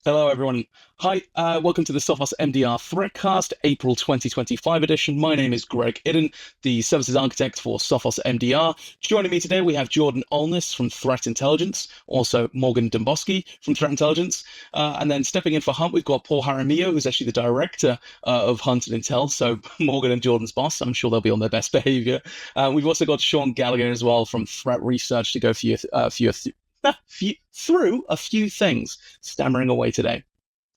Hello, everyone. Hi, welcome to the Sophos MDR ThreatCast, April 2025 edition. My name is Greg Idden, the services architect for Sophos MDR. Joining me today, we have Jordan Olness from Threat Intelligence, also Morgan Domboski from Threat Intelligence. And then stepping in for Hunt, we've got Paul Jaramillo, who's actually the director of Hunt and Intel. So Morgan and Jordan's boss. I'm sure they'll be on their best behavior. We've also got Sean Gallagher as well from Threat Research to go through a few things, stammering away today.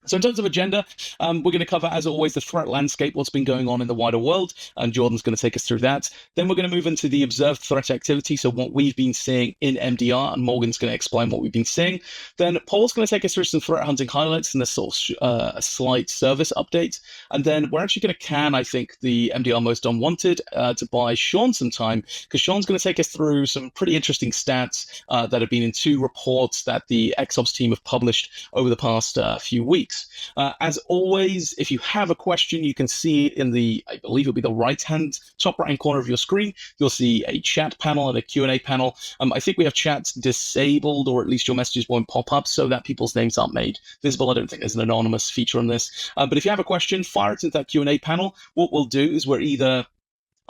So in terms of agenda, we're going to cover, as always, the threat landscape, what's been going on in the wider world, and Jordan's going to take us through that. Then we're going to move into the observed threat activity, so what we've been seeing in MDR, and Morgan's going to explain what we've been seeing. Then Paul's going to take us through some threat hunting highlights and a sort of a slight service update. And then we're actually going to can, I think, the MDR Most Unwanted to buy Sean some time, because Sean's going to take us through some pretty interesting stats that have been in two reports that the XOps team have published over the past few weeks. As always, if you have a question, you can see it in I believe it'll be the top right-hand corner of your screen. You'll see a chat panel and a Q&A panel. I think we have chats disabled, or at least your messages won't pop up so that people's names aren't made visible. I don't think there's an anonymous feature on this. But if you have a question, fire it into that Q&A panel. What we'll do is we're either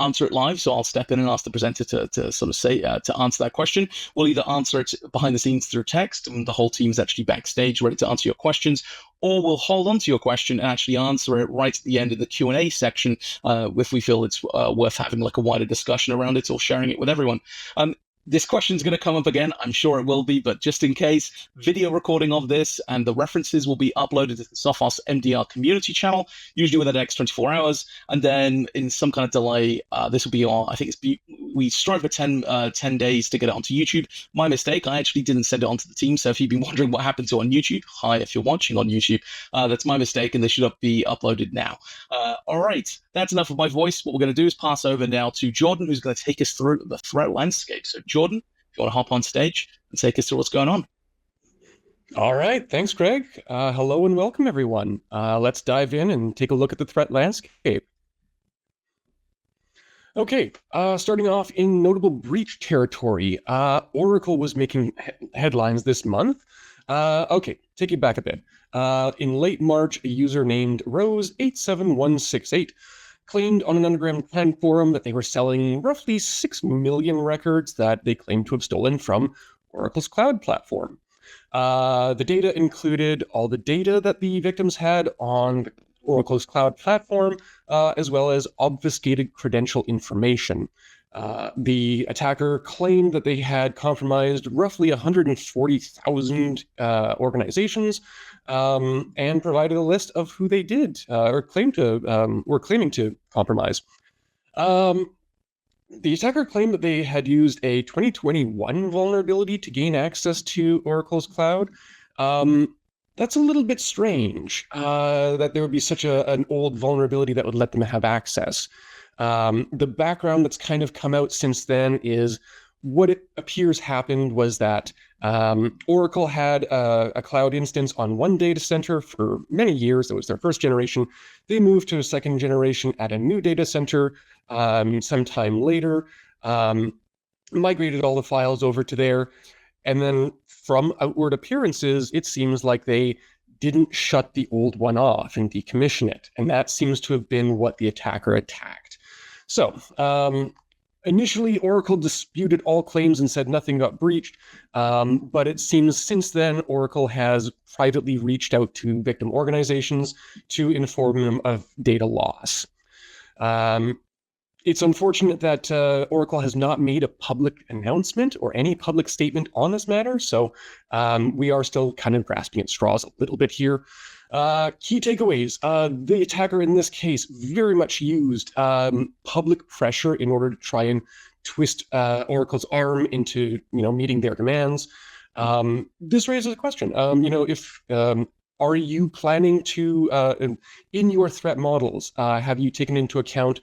answer it live, so I'll step in and ask the presenter to sort of say to answer that question. We'll either answer it behind the scenes through text, and the whole team's actually backstage ready to answer your questions, or we'll hold on to your question and actually answer it right at the end of the Q&A section if we feel it's worth having like a wider discussion around it or sharing it with everyone. This question's going to come up again. I'm sure it will be, but just in case, video recording of this and the references will be uploaded to the Sophos MDR community channel, usually within the next 24 hours. And then in some kind of delay, this will be on, I think we strive for 10 days to get it onto YouTube. My mistake, I actually didn't send it onto the team. So if you've been wondering what happened to it on YouTube, hi, if you're watching on YouTube, that's my mistake, and this should be uploaded now. All right, that's enough of my voice. What we're going to do is pass over now to Jordan, who's going to take us through the threat landscape. So Jordan, if you want to hop on stage and take us through what's going on. All right. Thanks, Greg. Hello and welcome, everyone. Let's dive in and take a look at the threat landscape. Okay, starting off in notable breach territory, Oracle was making headlines this month. Okay, take it back a bit. In late March, a user named Rose87168 claimed on an underground plan forum that they were selling roughly 6 million records that they claimed to have stolen from Oracle's cloud platform. The data included all the data that the victims had on Oracle's cloud platform, as well as obfuscated credential information. The attacker claimed that they had compromised roughly 140,000 organizations, and provided a list of who they did were claiming to compromise. The attacker claimed that they had used a 2021 vulnerability to gain access to Oracle's cloud. That's a little bit strange, that there would be such an old vulnerability that would let them have access. The background that's kind of come out since then is what it appears happened was that Oracle had a cloud instance on one data center for many years. That was their first generation. They moved to a second generation at a new data center sometime later, migrated all the files over to there. And then from outward appearances, it seems like they didn't shut the old one off and decommission it. And that seems to have been what the attacker attacked. So initially, Oracle disputed all claims and said nothing got breached. But it seems since then, Oracle has privately reached out to victim organizations to inform them of data loss. It's unfortunate that Oracle has not made a public announcement or any public statement on this matter, so we are still kind of grasping at straws a little bit here. Key takeaways. The attacker in this case very much used public pressure in order to try and twist Oracle's arm into meeting their demands. This raises a question. If are you planning to, in your threat models, have you taken into account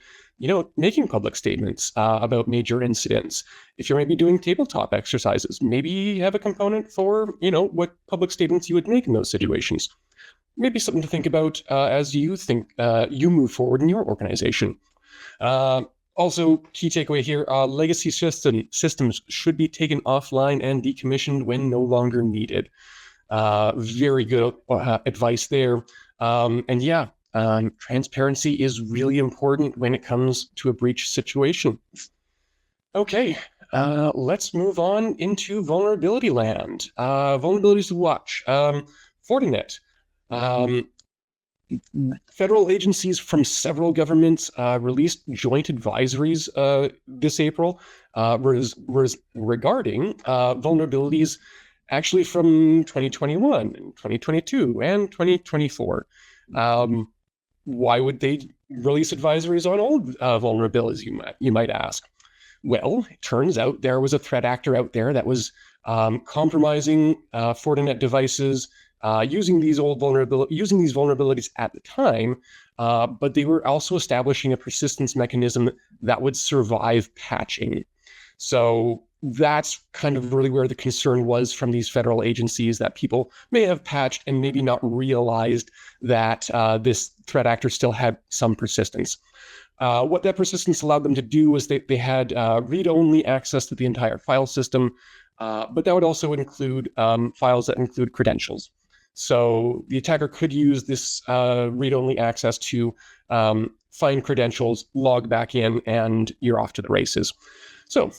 making public statements about major incidents? If you're maybe doing tabletop exercises, maybe have a component for, what public statements you would make in those situations. Maybe something to think about as you think you move forward in your organization. Also, key takeaway here, legacy systems should be taken offline and decommissioned when no longer needed. Very good advice there. Transparency is really important when it comes to a breach situation. Okay, let's move on into vulnerability land. Vulnerabilities to watch. Fortinet. Federal agencies from several governments released joint advisories this April regarding vulnerabilities actually from 2021, 2022, and 2024. Why would they release advisories on old vulnerabilities, you might ask? Well, it turns out there was a threat actor out there that was compromising Fortinet devices, using these vulnerabilities at the time, but they were also establishing a persistence mechanism that would survive patching. So that's kind of really where the concern was from these federal agencies, that people may have patched and maybe not realized that this threat actor still had some persistence. What that persistence allowed them to do was they had read-only access to the entire file system, but that would also include files that include credentials. So the attacker could use this read-only access to find credentials, log back in, and you're off to the races. So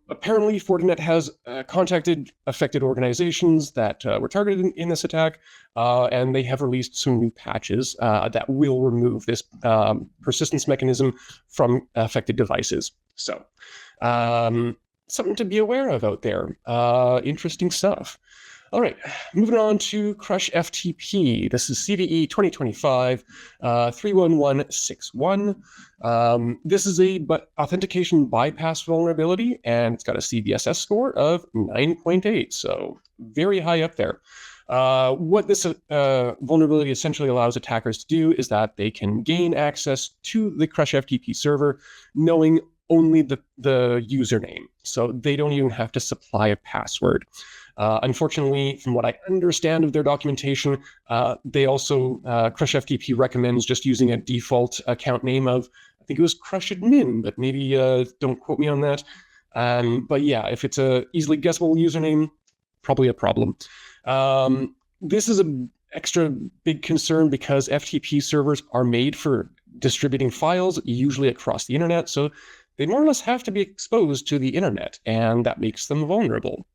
apparently Fortinet has contacted affected organizations that were targeted in this attack, and they have released some new patches that will remove this persistence mechanism from affected devices. So something to be aware of out there. Interesting stuff. All right, moving on to Crush FTP. This is CVE 2025 31161. This is a authentication bypass vulnerability, and it's got a CVSS score of 9.8, so very high up there. What this vulnerability essentially allows attackers to do is that they can gain access to the Crush FTP server knowing only the username, so they don't even have to supply a password. Unfortunately, from what I understand of their documentation, they also, Crush FTP recommends just using a default account name of, I think it was Crush Admin, but maybe don't quote me on that. But yeah, if it's a easily guessable username, probably a problem. This is an extra big concern because FTP servers are made for distributing files, usually across the internet, so they more or less have to be exposed to the internet, and that makes them vulnerable.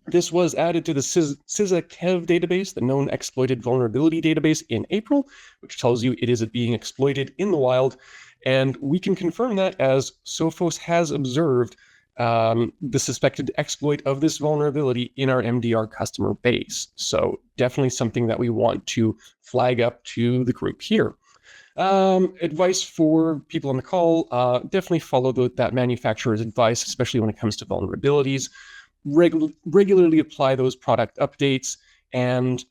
This was added to the SysAkev database, the known exploited vulnerability database, in April, which tells you it is being exploited in the wild. And we can confirm that as Sophos has observed the suspected exploit of this vulnerability in our MDR customer base. So definitely something that we want to flag up to the group here. Advice for people on the call, definitely follow that manufacturer's advice, especially when it comes to vulnerabilities. Regularly apply those product updates, and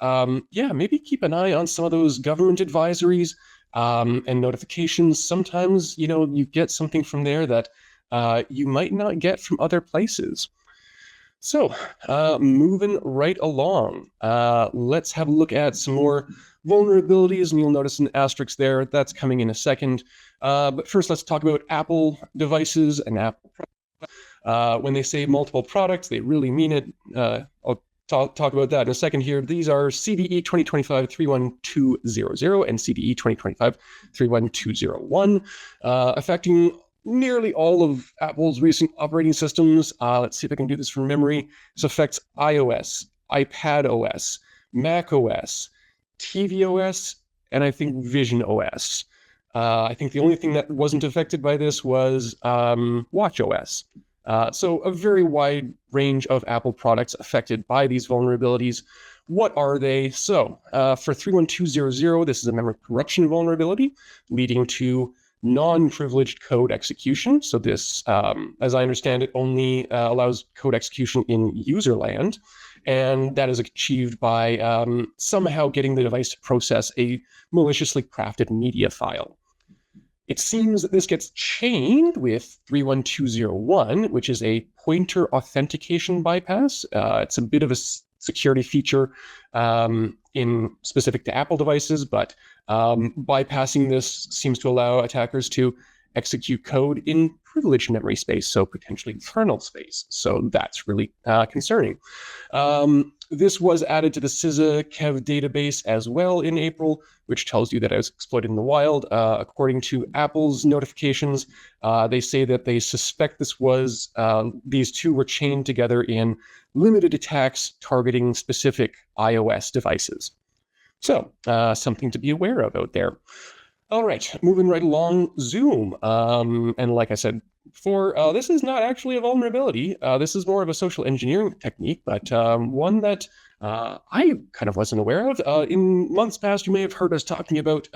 maybe keep an eye on some of those government advisories and notifications. Sometimes, you get something from there that you might not get from other places. So, moving right along, let's have a look at some more vulnerabilities, and you'll notice an asterisk there. That's coming in a second. But first, let's talk about Apple devices and Apple products. When they say multiple products, they really mean it. I'll talk about that in a second here. These are CVE 2025 31200 and CVE 2025 31201, affecting nearly all of Apple's recent operating systems. Let's see if I can do this from memory. This affects iOS, iPadOS, macOS, tvOS, and I think visionOS. I think the only thing that wasn't affected by this was watchOS. So a very wide range of Apple products affected by these vulnerabilities. What are they? So for 31200, this is a memory corruption vulnerability leading to non-privileged code execution. So this, as I understand it, only allows code execution in user land. And that is achieved by somehow getting the device to process a maliciously crafted media file. It seems that this gets chained with 31201, which is a pointer authentication bypass. It's a bit of a security feature specific to Apple devices, but bypassing this seems to allow attackers to execute code in privileged memory space, so potentially kernel space. So that's really concerning. This was added to the CISA Kev database as well in April, which tells you that it was exploited in the wild. According to Apple's notifications, they say that they suspect these two were chained together in limited attacks targeting specific iOS devices. So, something to be aware of out there. All right, moving right along, Zoom. And like I said before, this is not actually a vulnerability. This is more of a social engineering technique, but one that I kind of wasn't aware of. In months past, you may have heard us talking about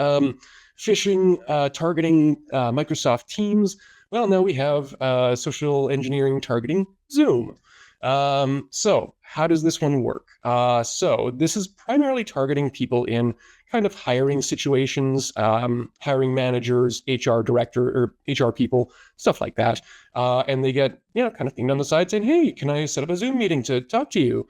phishing targeting Microsoft Teams. Well, now we have social engineering targeting Zoom. So how does this one work? So this is primarily targeting people in kind of hiring situations, hiring managers, HR director, or HR people, stuff like that. And they get, kind of thing on the side saying, hey, can I set up a Zoom meeting to talk to you?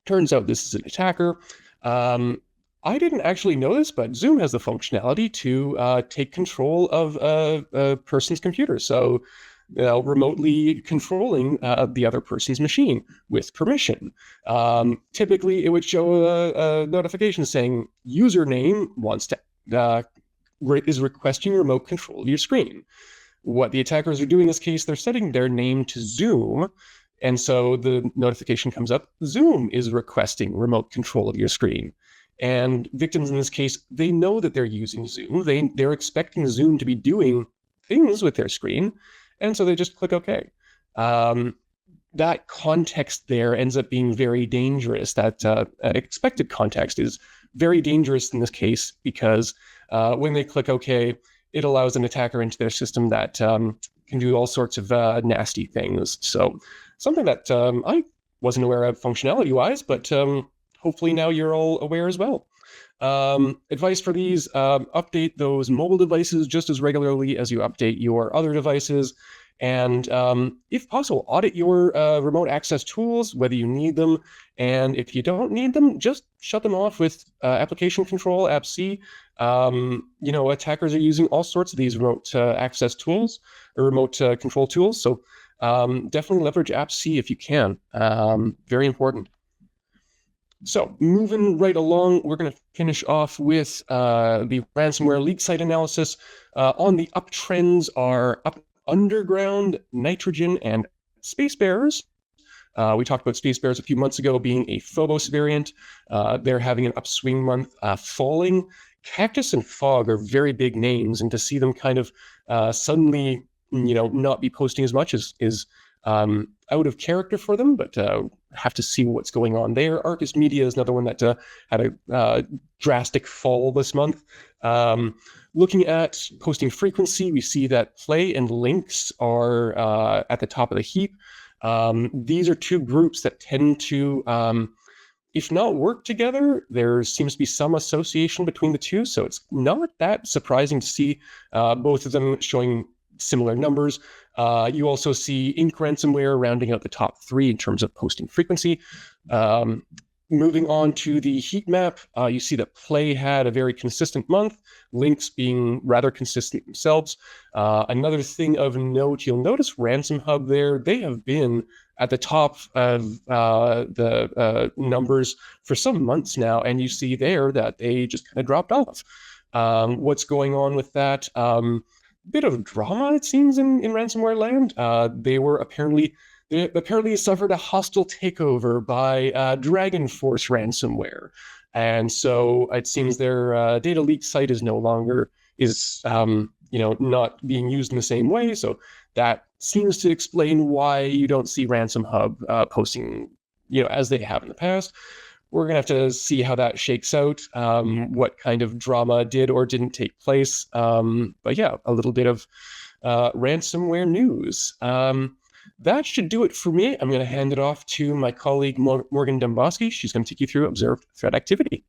Turns out this is an attacker. I didn't actually know this, but Zoom has the functionality to take control of a person's computer. So remotely controlling the other person's machine with permission. Typically, it would show a notification saying username is requesting remote control of your screen. What the attackers are doing in this case, they're setting their name to Zoom, and so the notification comes up, Zoom is requesting remote control of your screen. And victims in this case, they know that they're using Zoom. They're expecting Zoom to be doing things with their screen, and so they just click OK. That context there ends up being very dangerous. That expected context is very dangerous in this case because when they click OK, it allows an attacker into their system that can do all sorts of nasty things. So something that I wasn't aware of functionality-wise, but hopefully now you're all aware as well. Advice for these, update those mobile devices just as regularly as you update your other devices. And if possible, audit your remote access tools, whether you need them. And if you don't need them, just shut them off with application control, AppC. Attackers are using all sorts of these remote access tools or remote control tools. So definitely leverage AppC if you can. Very important. So moving right along, we're going to finish off with the ransomware leak site analysis. On the uptrends are underground, nitrogen, and space bearers. We talked about space bearers a few months ago being a Phobos variant. They're having an upswing month. Falling, cactus, and fog are very big names, and to see them kind of suddenly, not be posting as much is out of character for them, but have to see what's going on there. Arcus Media is another one that had a drastic fall this month. Looking at posting frequency, we see that Play and Links are at the top of the heap. These are two groups that tend to, if not work together, there seems to be some association between the two. So it's not that surprising to see both of them showing similar numbers. You also see Ink ransomware rounding out the top three in terms of posting frequency. Moving on to the heat map, you see that Play had a very consistent month, Links being rather consistent themselves. Another thing of note, you'll notice Ransom Hub there, they have been at the top of the numbers for some months now, and you see there that they just kind of dropped off. What's going on with that? Bit of drama, it seems, in ransomware land. They apparently suffered a hostile takeover by Dragon Force ransomware. And so it seems their data leak site is no longer not being used in the same way. So that seems to explain why you don't see Ransom Hub posting, as they have in the past. We're going to have to see how that shakes out, what kind of drama did or didn't take place. But yeah, a little bit of ransomware news. That should do it for me. I'm going to hand it off to my colleague, Morgan Domboski. She's going to take you through observed threat activity.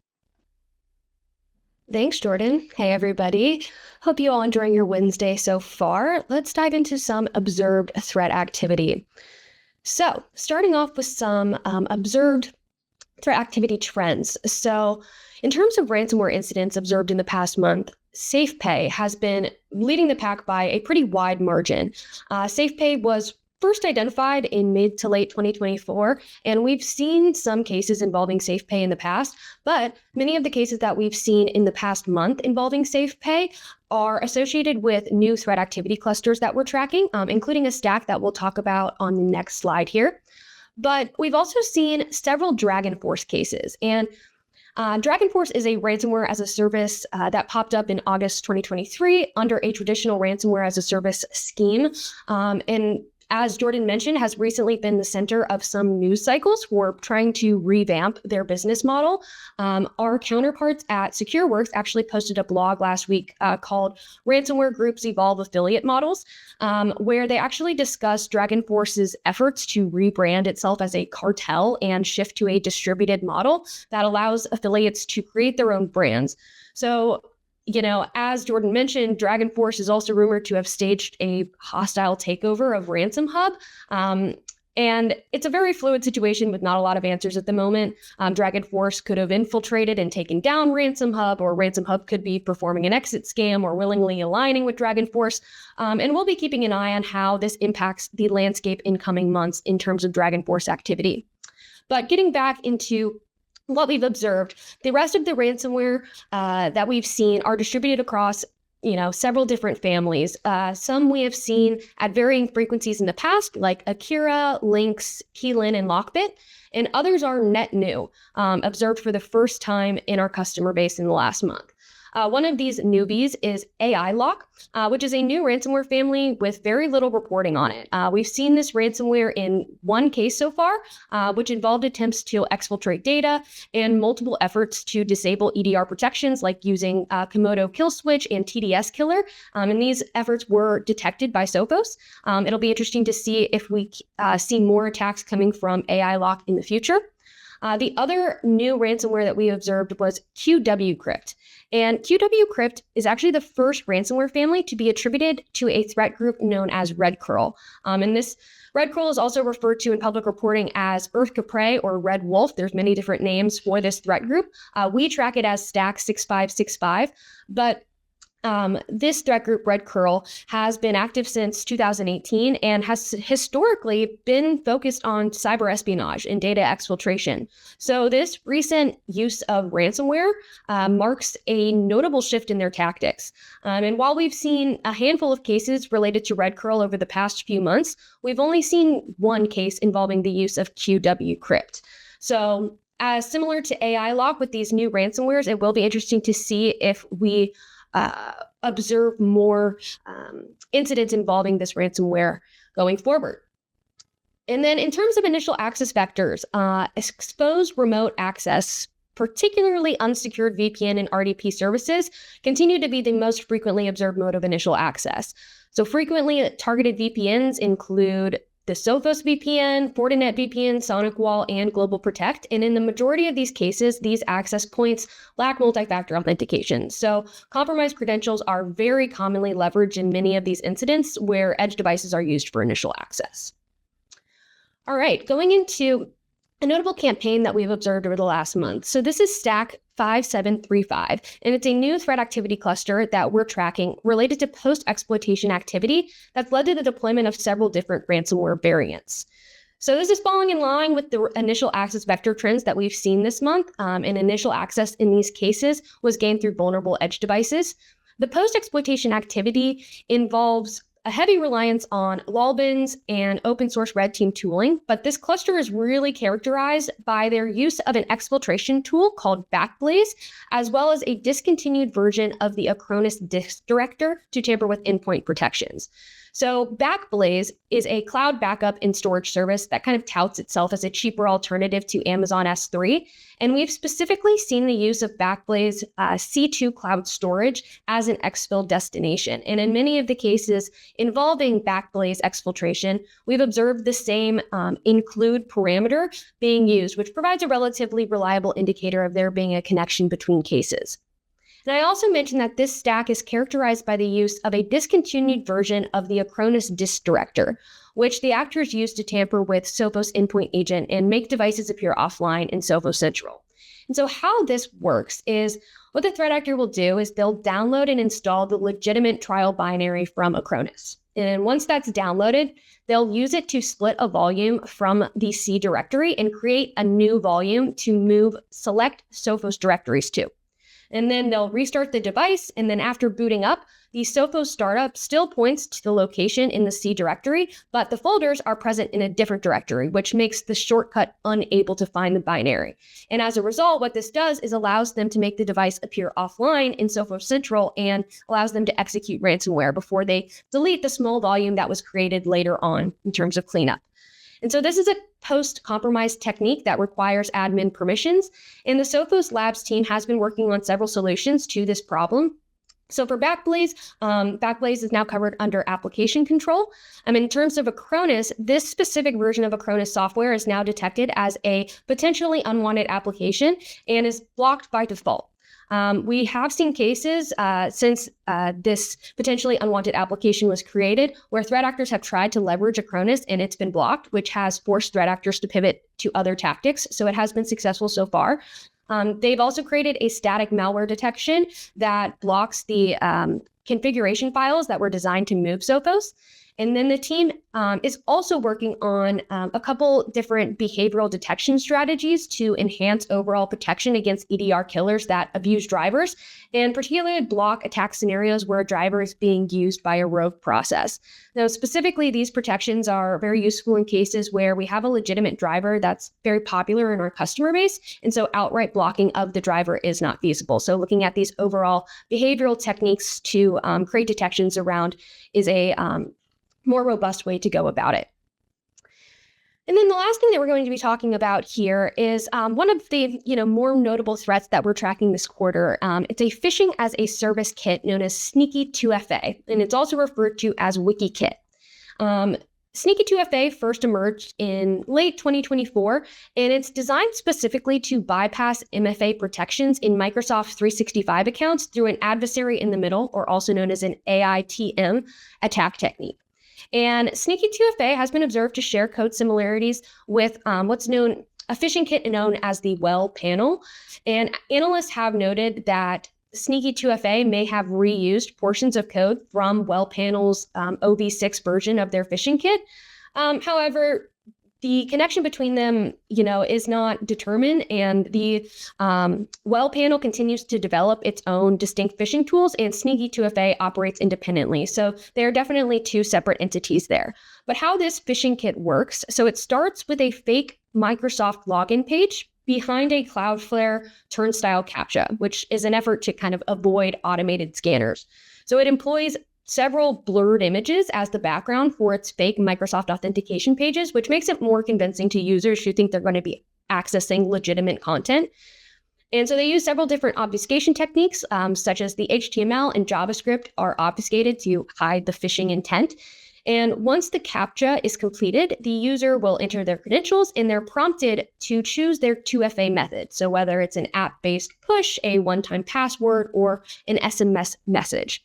Thanks, Jordan. Hey, everybody. Hope you all enjoying your Wednesday so far. Let's dive into some observed threat activity. So, starting off with some observed threat activity trends. So, in terms of ransomware incidents observed in the past month, SafePay has been leading the pack by a pretty wide margin. SafePay was first identified in mid to late 2024, and we've seen some cases involving SafePay in the past, but many of the cases that we've seen in the past month involving SafePay are associated with new threat activity clusters that we're tracking, including a stack that we'll talk about on the next slide here. But we've also seen several DragonForce cases, and DragonForce is a ransomware as a service that popped up in August 2023 under a traditional ransomware as a service scheme. And as Jordan mentioned, has recently been the center of some news cycles for trying to revamp their business model. Our counterparts at SecureWorks actually posted a blog last week called Ransomware Groups Evolve Affiliate Models, where they actually discussed DragonForce's efforts to rebrand itself as a cartel and shift to a distributed model that allows affiliates to create their own brands. So, as Jordan mentioned, DragonForce is also rumored to have staged a hostile takeover of Ransom Hub. And it's a very fluid situation with not a lot of answers at the moment. DragonForce could have infiltrated and taken down Ransom Hub, or Ransom Hub could be performing an exit scam or willingly aligning with DragonForce. And we'll be keeping an eye on how this impacts the landscape in coming months in terms of DragonForce activity. But getting back into what we've observed, the rest of the ransomware that we've seen are distributed across, several different families. Some we have seen at varying frequencies in the past, like Akira, Lynx, Keylin, and Lockbit, and others are net new, observed for the first time in our customer base in the last month. One of these newbies is AI Lock, which is a new ransomware family with very little reporting on it. We've seen this ransomware in one case so far, which involved attempts to exfiltrate data and multiple efforts to disable EDR protections, like using Komodo Kill Switch and TDS Killer. And these efforts were detected by Sophos. It'll be interesting to see if we see more attacks coming from AI Lock in the future. The other new ransomware that we observed was QW Crypt. And QW Crypt is actually the first ransomware family to be attributed to a threat group known as Red Curl. And this Red Curl is also referred to in public reporting as Earth Capre or Red Wolf. There's many different names for this threat group. We track it as Stack 6565, but this threat group, Red Curl, has been active since 2018 and has historically been focused on cyber espionage and data exfiltration. So this recent use of ransomware marks a notable shift in their tactics. And while we've seen a handful of cases related to Red Curl over the past few months, we've only seen one case involving the use of QW Crypt. So similar to AI Lock with these new ransomwares, it will be interesting to see if we observe more incidents involving this ransomware going forward. And then in terms of initial access vectors, exposed remote access, particularly unsecured VPN and RDP services, continue to be the most frequently observed mode of initial access. So frequently targeted VPNs include the Sophos VPN, Fortinet VPN, SonicWall, and Global Protect. And in the majority of these cases, these access points lack multi-factor authentication. So compromised credentials are very commonly leveraged in many of these incidents where edge devices are used for initial access. All right, going into a notable campaign that we've observed over the last month. So this is Stack 5735, and it's a new threat activity cluster that we're tracking related to post-exploitation activity that's led to the deployment of several different ransomware variants. So this is falling in line with the initial access vector trends that we've seen this month, and initial access in these cases was gained through vulnerable edge devices. The post-exploitation activity involves a heavy reliance on lolbins and open source red team tooling, but this cluster is really characterized by their use of an exfiltration tool called Backblaze, as well as a discontinued version of the Acronis disk director to tamper with endpoint protections. So Backblaze is a cloud backup and storage service that kind of touts itself as a cheaper alternative to Amazon S3. And we've specifically seen the use of Backblaze C2 cloud storage as an exfil destination. And in many of the cases involving Backblaze exfiltration, we've observed the same include parameter being used, which provides a relatively reliable indicator of there being a connection between cases. And I also mentioned that this stack is characterized by the use of a discontinued version of the Acronis disk director, which the actors use to tamper with Sophos endpoint agent and make devices appear offline in Sophos Central. And so how this works is what the threat actor will do is they'll download and install the legitimate trial binary from Acronis. And once that's downloaded, they'll use it to split a volume from the C directory and create a new volume to move select Sophos directories to. And then they'll restart the device, and then after booting up, the Sophos startup still points to the location in the C directory, but the folders are present in a different directory, which makes the shortcut unable to find the binary. And as a result, what this does is allows them to make the device appear offline in Sophos Central and allows them to execute ransomware before they delete the small volume that was created later on in terms of cleanup. And so this is a post-compromise technique that requires admin permissions, and the Sophos Labs team has been working on several solutions to this problem. So for Backblaze, Backblaze is now covered under application control. In terms of Acronis, this specific version of Acronis software is now detected as a potentially unwanted application and is blocked by default. We have seen cases since this potentially unwanted application was created where threat actors have tried to leverage Acronis and it's been blocked, which has forced threat actors to pivot to other tactics. So it has been successful so far. They've also created a static malware detection that blocks the configuration files that were designed to move Sophos. And then the team is also working on a couple different behavioral detection strategies to enhance overall protection against EDR killers that abuse drivers, and particularly block attack scenarios where a driver is being used by a rogue process. Now, specifically, these protections are very useful in cases where we have a legitimate driver that's very popular in our customer base, and so outright blocking of the driver is not feasible. So looking at these overall behavioral techniques to create detections around is a more robust way to go about it. And then the last thing that we're going to be talking about here is one of the more notable threats that we're tracking this quarter. It's a phishing as a service kit known as Sneaky 2FA, and it's also referred to as WikiKit. Sneaky 2FA first emerged in late 2024, and it's designed specifically to bypass MFA protections in Microsoft 365 accounts through an adversary in the middle, or also known as an AITM attack technique. And Sneaky 2FA has been observed to share code similarities with what's known a phishing kit known as the Well panel. And analysts have noted that Sneaky 2FA may have reused portions of code from Well panel's OV6 version of their phishing kit. However, the connection between them, is not determined, and the Well panel continues to develop its own distinct phishing tools, and Sneaky 2FA operates independently. So there are definitely two separate entities there. But how this phishing kit works, so it starts with a fake Microsoft login page behind a Cloudflare turnstile CAPTCHA, which is an effort to kind of avoid automated scanners. So it employs several blurred images as the background for its fake Microsoft authentication pages, which makes it more convincing to users who think they're going to be accessing legitimate content. And so they use several different obfuscation techniques, such as the HTML and JavaScript are obfuscated to hide the phishing intent. And once the CAPTCHA is completed, the user will enter their credentials and they're prompted to choose their 2FA method. So whether it's an app-based push, a one-time password, or an SMS message.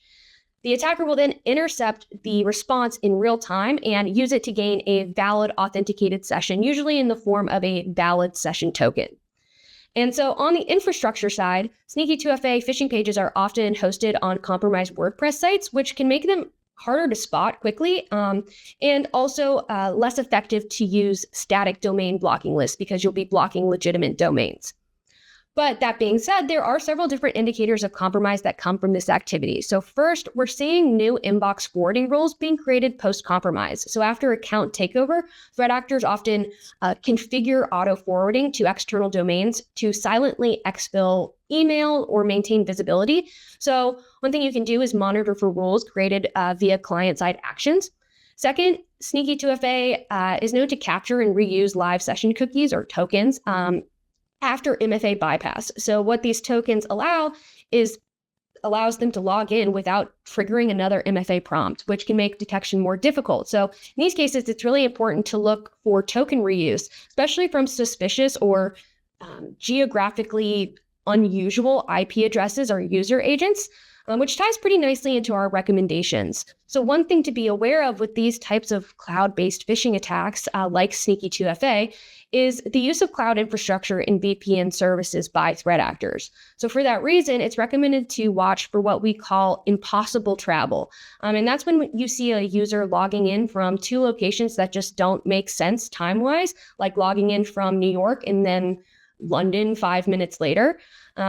The attacker will then intercept the response in real time and use it to gain a valid authenticated session, usually in the form of a valid session token. And so on the infrastructure side, Sneaky 2FA phishing pages are often hosted on compromised WordPress sites, which can make them harder to spot quickly, and also less effective to use static domain blocking lists because you'll be blocking legitimate domains. But that being said, there are several different indicators of compromise that come from this activity. So first, we're seeing new inbox forwarding rules being created post-compromise. So after account takeover, threat actors often configure auto-forwarding to external domains to silently exfil email or maintain visibility. So one thing you can do is monitor for rules created via client-side actions. Second, Sneaky 2FA is known to capture and reuse live session cookies or tokens after MFA bypass. So what these tokens allows them to log in without triggering another MFA prompt, which can make detection more difficult. So in these cases, it's really important to look for token reuse, especially from suspicious or geographically unusual IP addresses or user agents. which ties pretty nicely into our recommendations. So one thing to be aware of with these types of cloud-based phishing attacks, like Sneaky 2FA, is the use of cloud infrastructure in VPN services by threat actors. So for that reason, it's recommended to watch for what we call impossible travel. And that's when you see a user logging in from two locations that just don't make sense time-wise, like logging in from New York and then London 5 minutes later.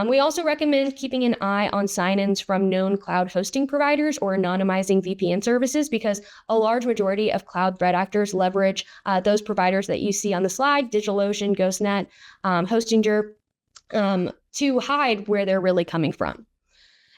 We also recommend keeping an eye on sign-ins from known cloud hosting providers or anonymizing VPN services, because a large majority of cloud threat actors leverage those providers that you see on the slide, DigitalOcean, GhostNet, Hostinger, to hide where they're really coming from.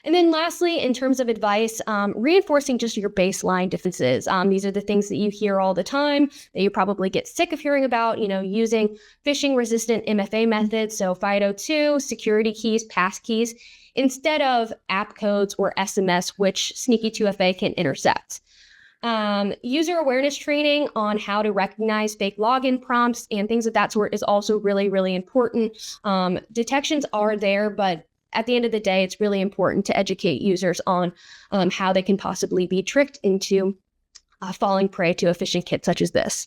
And then lastly, in terms of advice, reinforcing just your baseline defenses. These are the things that you hear all the time that you probably get sick of hearing about, using phishing-resistant MFA methods, so FIDO2, security keys, passkeys, instead of app codes or SMS, which Sneaky 2FA can intercept. User awareness training on how to recognize fake login prompts and things of that sort is also really, really important. Detections are there, but at the end of the day, it's really important to educate users on how they can possibly be tricked into falling prey to a phishing kit such as this.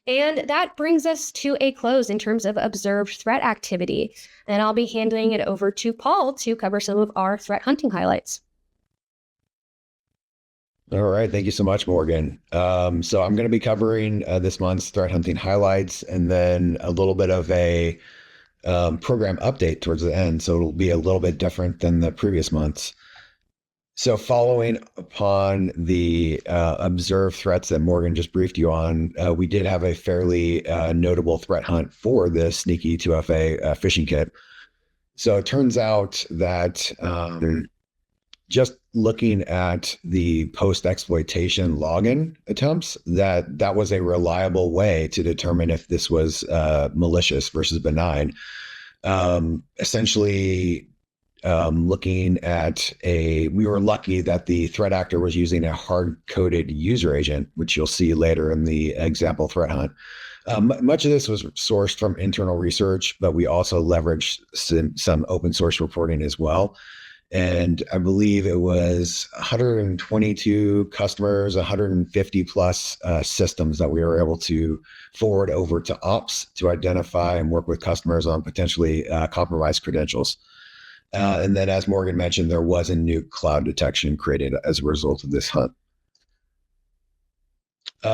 And that brings us to a close in terms of observed threat activity. And I'll be handing it over to Paul to cover some of our threat hunting highlights. All right. Thank you so much, Morgan. So I'm going to be covering this month's threat hunting highlights and then a little bit of a program update towards the end. So it'll be a little bit different than the previous months. So following upon the observed threats that Morgan just briefed you on, we did have a fairly notable threat hunt for the Sneaky 2FA phishing kit. So it turns out that just looking at the post-exploitation login attempts, that was a reliable way to determine if this was malicious versus benign. Essentially, looking at we were lucky that the threat actor was using a hard-coded user agent, which you'll see later in the example threat hunt. Much of this was sourced from internal research, but we also leveraged some open source reporting as well. And I believe it was 122 customers, 150 plus systems that we were able to forward over to ops to identify and work with customers on potentially compromised credentials. And then, as Morgan mentioned, there was a new cloud detection created as a result of this hunt.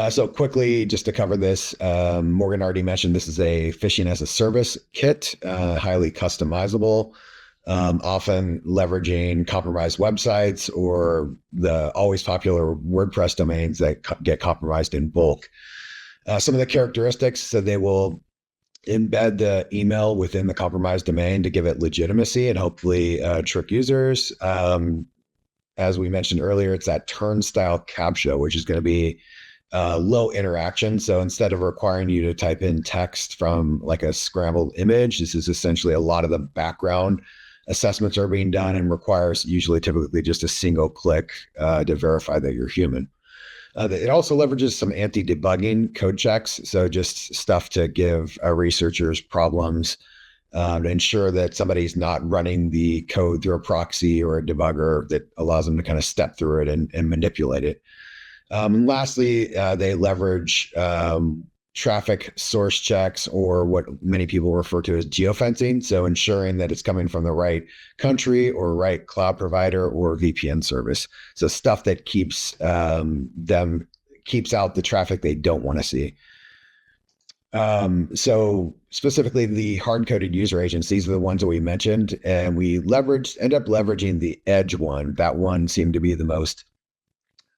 So quickly, just to cover this, Morgan already mentioned this is a phishing as a service kit, highly customizable. Often leveraging compromised websites or the always popular WordPress domains that get compromised in bulk. Some of the characteristics, so they will embed the email within the compromised domain to give it legitimacy and hopefully trick users. As we mentioned earlier, it's that turnstile CAPTCHA, which is going to be low interaction. So instead of requiring you to type in text from like a scrambled image, this is essentially a lot of the background assessments are being done and requires typically just a single click to verify that you're human. It also leverages some anti-debugging code checks. So just stuff to give researchers problems to ensure that somebody's not running the code through a proxy or a debugger that allows them to kind of step through it and manipulate it. And lastly, they leverage traffic source checks, or what many people refer to as geofencing. So ensuring that it's coming from the right country or right cloud provider or VPN service. So stuff that keeps out the traffic they don't want to see. So specifically the hard-coded user agents, these are the ones that we mentioned, and we end up leveraging the Edge one. That one seemed to be the most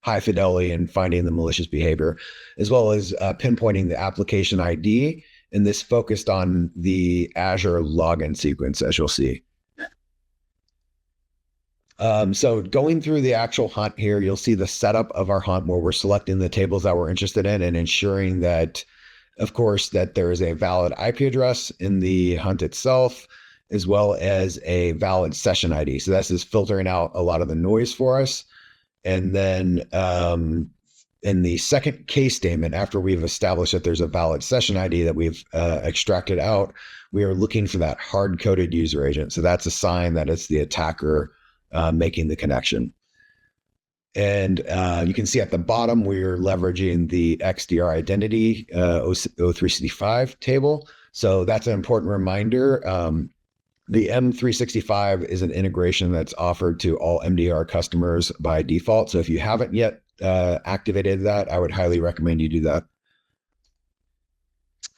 high fidelity in finding the malicious behavior, as well as pinpointing the application ID. And this focused on the Azure login sequence, as you'll see. So going through the actual hunt here, you'll see the setup of our hunt where we're selecting the tables that we're interested in and ensuring that, of course, that there is a valid IP address in the hunt itself, as well as a valid session ID. So this is filtering out a lot of the noise for us. And then in the second case statement, after we've established that there's a valid session ID that we've extracted out, we are looking for that hard-coded user agent. So that's a sign that it's the attacker making the connection. And you can see at the bottom, we're leveraging the XDR identity O365 table. So that's an important reminder. The M365 is an integration that's offered to all MDR customers by default. So if you haven't yet activated that, I would highly recommend you do that.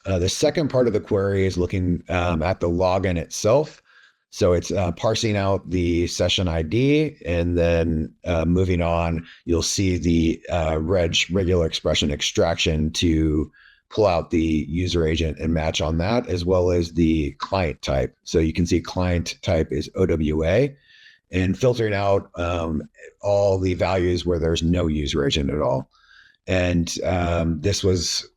The second part of the query is looking at the login itself. So it's parsing out the session ID, and then moving on, you'll see the regular expression extraction to pull out the user agent and match on that, as well as the client type. So you can see client type is OWA, and filtering out all the values where there's no user agent at all. And this was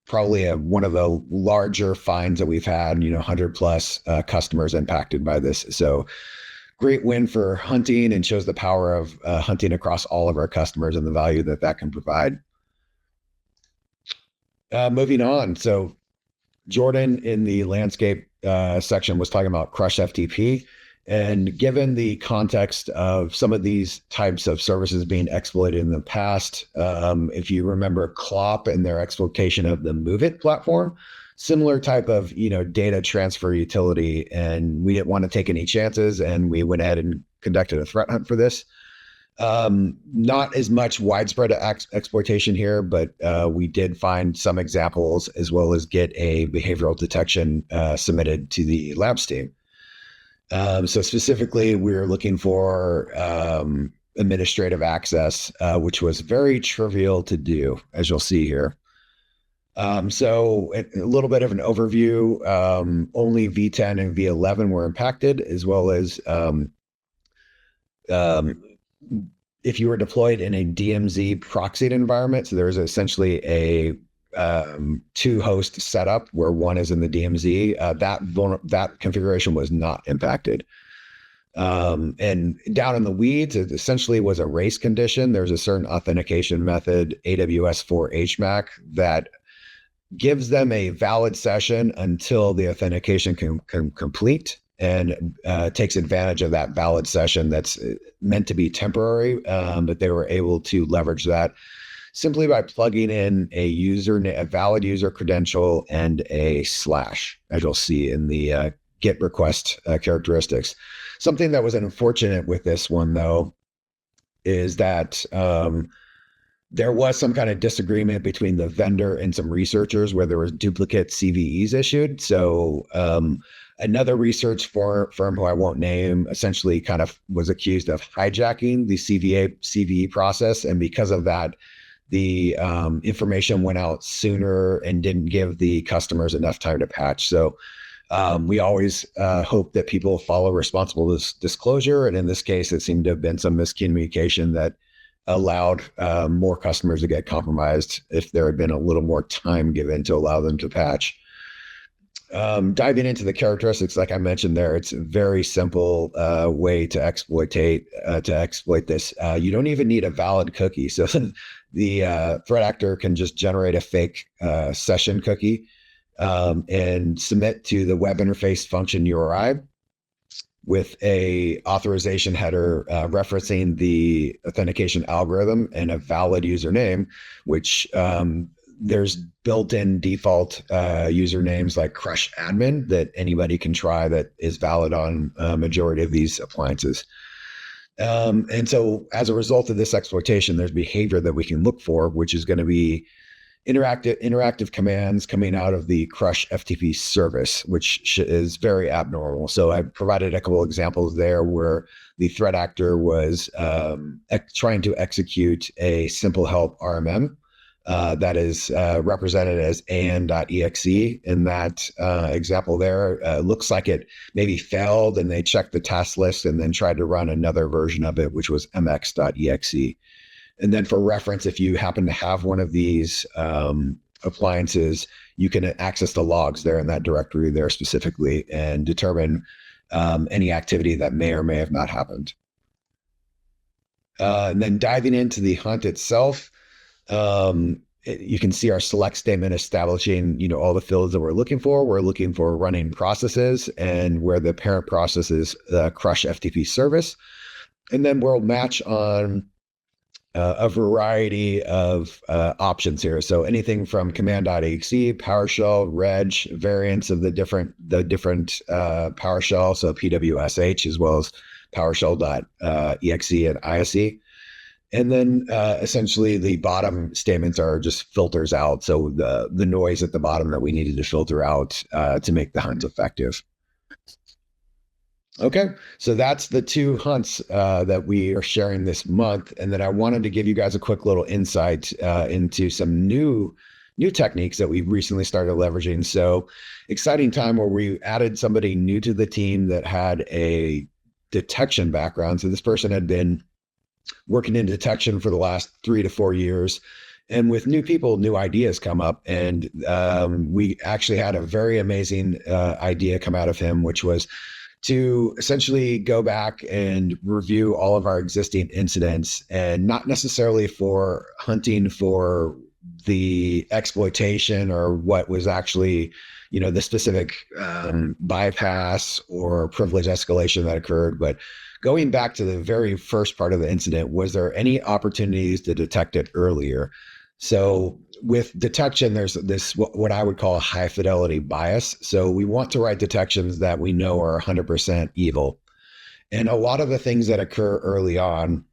probably one of the larger finds that we've had, 100 plus customers impacted by this. So great win for hunting, and shows the power of hunting across all of our customers and the value that that can provide. Moving on. So Jordan in the landscape section was talking about Crush FTP. And given the context of some of these types of services being exploited in the past, if you remember Clop and their exploitation of the MoveIt platform, similar type of data transfer utility, and we didn't want to take any chances, and we went ahead and conducted a threat hunt for this. Not as much widespread exploitation here, but we did find some examples, as well as get a behavioral detection submitted to the labs team. So specifically, we're looking for administrative access, which was very trivial to do, as you'll see here. So a little bit of an overview. Only V10 and V11 were impacted, as well as if you were deployed in a DMZ proxied environment. So there's essentially a two-host setup where one is in the DMZ. That configuration was not impacted. And down in the weeds, it essentially was a race condition. There's a certain authentication method, AWS for HMAC, that gives them a valid session until the authentication can complete, and takes advantage of that valid session that's meant to be temporary, but they were able to leverage that simply by plugging in a valid user credential and a /, as you'll see in the GET request characteristics. Something that was unfortunate with this one, though, is that there was some kind of disagreement between the vendor and some researchers where there was duplicate CVEs issued. So another research firm who I won't name essentially kind of was accused of hijacking the CVE process. And because of that, the information went out sooner and didn't give the customers enough time to patch. So we always hope that people follow responsible disclosure. And in this case, it seemed to have been some miscommunication that allowed more customers to get compromised if there had been a little more time given to allow them to patch. Diving into the characteristics, like I mentioned there, it's a very simple way to exploit this. You don't even need a valid cookie. So the threat actor can just generate a fake session cookie and submit to the web interface function URI with a authorization header referencing the authentication algorithm and a valid username, which there's built-in default usernames like Crush Admin that anybody can try that is valid on a majority of these appliances. And so as a result of this exploitation, there's behavior that we can look for, which is going to be interactive commands coming out of the Crush FTP service, which is very abnormal. So I provided a couple of examples there where the threat actor was trying to execute a simple help RMM that is represented as an.exe. In that example there, looks like it maybe failed, and they checked the task list and then tried to run another version of it, which was mx.exe. And then for reference, if you happen to have one of these appliances, you can access the logs there in that directory there specifically and determine any activity that may or may have not happened. And then diving into the hunt itself, you can see our select statement establishing, all the fields that we're looking for. We're looking for running processes and where the parent process is crush FTP service. And then we'll match on a variety of options here. So anything from command.exe, PowerShell, reg, variants of the different PowerShell, so PWSH, as well as PowerShell.exe and ISE. And then essentially the bottom statements are just filters out. So the noise at the bottom that we needed to filter out to make the hunt effective. Okay, so that's the 2 hunts that we are sharing this month. And then I wanted to give you guys a quick little insight into some new techniques that we recently started leveraging. So exciting time where we added somebody new to the team that had a detection background. So this person had been working in detection for the last 3 to 4 years. And with new people, new ideas come up. And we actually had a very amazing idea come out of him, which was to essentially go back and review all of our existing incidents, and not necessarily for hunting for the exploitation or what was actually, the specific bypass or privilege escalation that occurred, but going back to the very first part of the incident, was there any opportunities to detect it earlier? So with detection, there's this, what I would call a high fidelity bias. So we want to write detections that we know are 100% evil. And a lot of the things that occur early on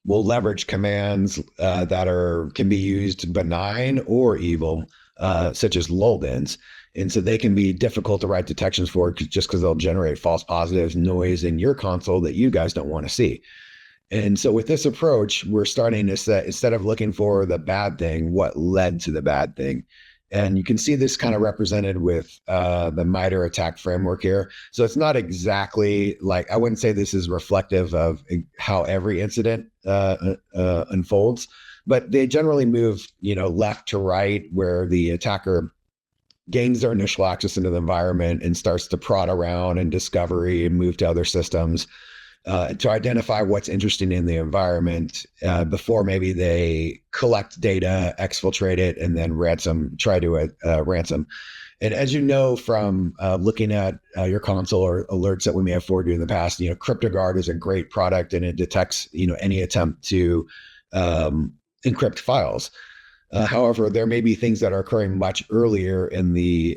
will leverage commands that can be used benign or evil, such as lull-ins. And so they can be difficult to write detections for just because they'll generate false positives, noise in your console that you guys don't want to see. And so with this approach, we're starting to set, instead of looking for the bad thing, what led to the bad thing. And you can see this kind of represented with the MITRE attack framework here. So it's not exactly like, I wouldn't say this is reflective of how every incident unfolds, but they generally move, left to right, where the attacker gains their initial access into the environment and starts to prod around in discovery and move to other systems to identify what's interesting in the environment before maybe they collect data, exfiltrate it, and then try to ransom. And as you know from looking at your console or alerts that we may have forwarded you in the past, CryptoGuard is a great product, and it detects any attempt to encrypt files. However, there may be things that are occurring much earlier in the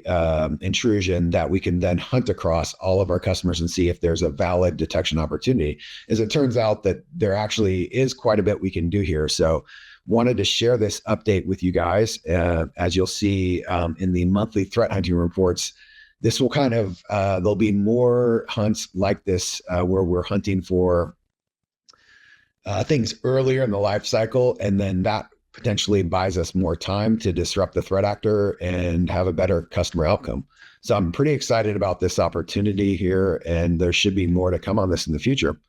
intrusion that we can then hunt across all of our customers and see if there's a valid detection opportunity. As it turns out that there actually is quite a bit we can do here. So wanted to share this update with you guys. As you'll see in the monthly threat hunting reports, this will kind of, there'll be more hunts like this where we're hunting for things earlier in the life cycle, and then that potentially buys us more time to disrupt the threat actor and have a better customer outcome. So I'm pretty excited about this opportunity here, and there should be more to come on this in the future.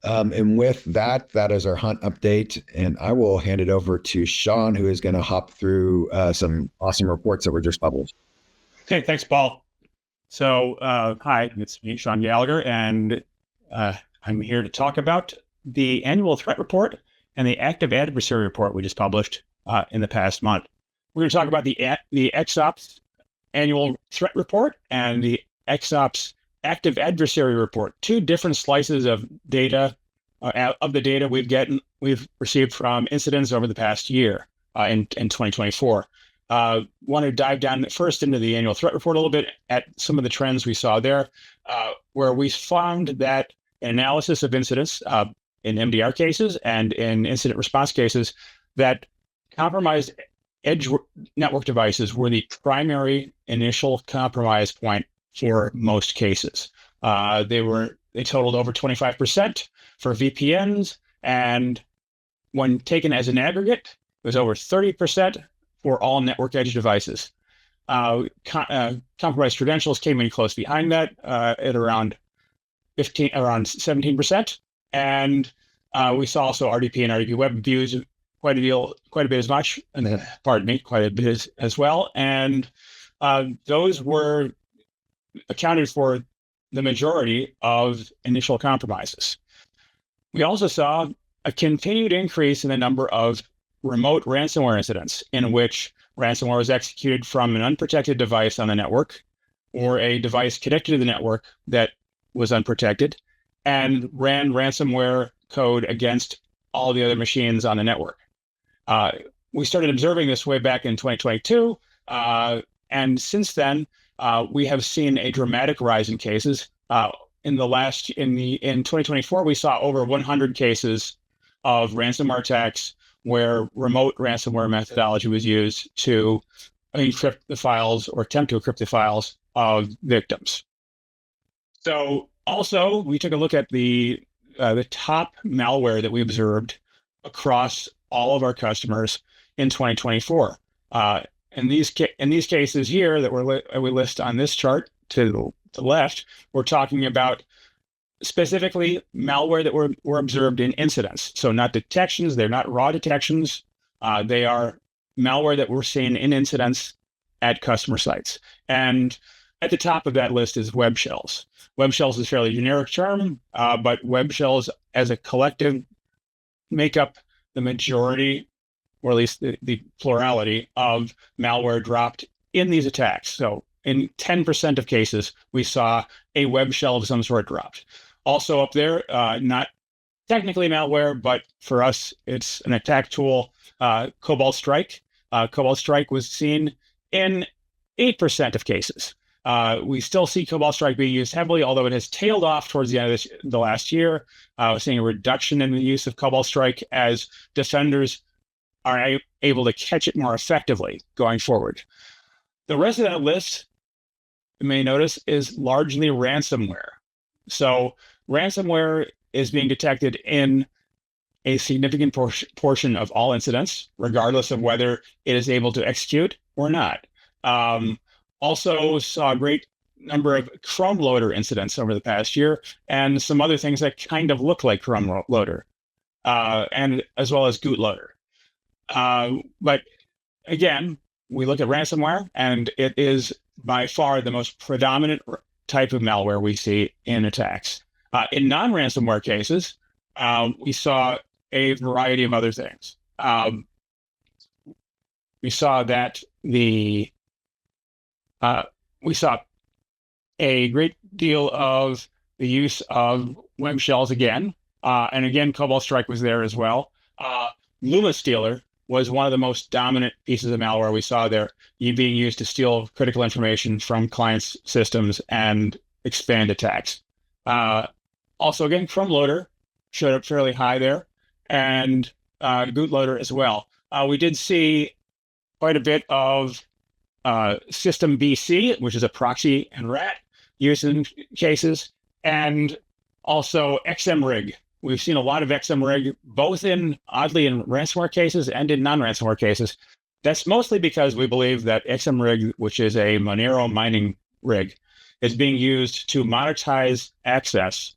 And with that is our hunt update, and I will hand it over to Sean, who is going to hop through some awesome reports that were just published. Okay, thanks, Paul. So, hi, it's me, Sean Gallagher, and I'm here to talk about the annual threat report and the active adversary report we just published in the past month. We're going to talk about the XOps annual threat report and the XOps active adversary report, 2 different slices of data, of the data we've received from incidents over the past year in 2024. Want to dive down first into the annual threat report a little bit at some of the trends we saw there, where we found that an analysis of incidents in MDR cases and in incident response cases, that compromised edge network devices were the primary initial compromise point for most cases. They totaled over 25% for VPNs, and when taken as an aggregate, it was over 30% for all network edge devices. Compromised credentials came in close behind that at around 17%. And we saw also RDP and RDP web views quite a bit as well. And those were accounted for the majority of initial compromises. We also saw a continued increase in the number of remote ransomware incidents in which ransomware was executed from an unprotected device on the network or a device connected to the network that was unprotected and ran ransomware code against all the other machines on the network. We started observing this way back in 2022, and since then, we have seen a dramatic rise in cases. In 2024, we saw over 100 cases of ransomware attacks where remote ransomware methodology was used to encrypt the files or attempt to encrypt the files of victims. So also, we took a look at the top malware that we observed across all of our customers in 2024. In these cases here that we list on this chart to the left, we're talking about specifically malware that were observed in incidents. So not detections, they're not raw detections. They are malware that we're seeing in incidents at customer sites. And at the top of that list is web shells. Web shells is a fairly generic term, but web shells as a collective make up the majority, or at least the plurality of malware dropped in these attacks. So in 10% of cases, we saw a web shell of some sort dropped. Also up there, not technically malware, but for us, it's an attack tool, Cobalt Strike. Cobalt Strike was seen in 8% of cases. We still see Cobalt Strike being used heavily, although it has tailed off towards the end of the last year. We're seeing a reduction in the use of Cobalt Strike as defenders are able to catch it more effectively going forward. The rest of that list, you may notice, is largely ransomware. So ransomware is being detected in a significant portion of all incidents, regardless of whether it is able to execute or not. Also saw a great number of Chrome loader incidents over the past year, and some other things that kind of look like Chrome loader, and as well as Boot loader. But again, we look at ransomware, and it is by far the most predominant type of malware we see in attacks. In non-ransomware cases, we saw a variety of other things. We saw that we saw a great deal of the use of web shells again, and again, Cobalt Strike was there as well. Luma Stealer was one of the most dominant pieces of malware we saw there, being used to steal critical information from clients' systems and expand attacks. Also, again, Chrome loader showed up fairly high there, and bootloader as well. We did see quite a bit of System BC, which is a proxy and rat, used in cases, and also XMRig. We've seen a lot of XMRig, both oddly in ransomware cases and in non-ransomware cases. That's mostly because we believe that XMRig, which is a Monero mining rig, is being used to monetize access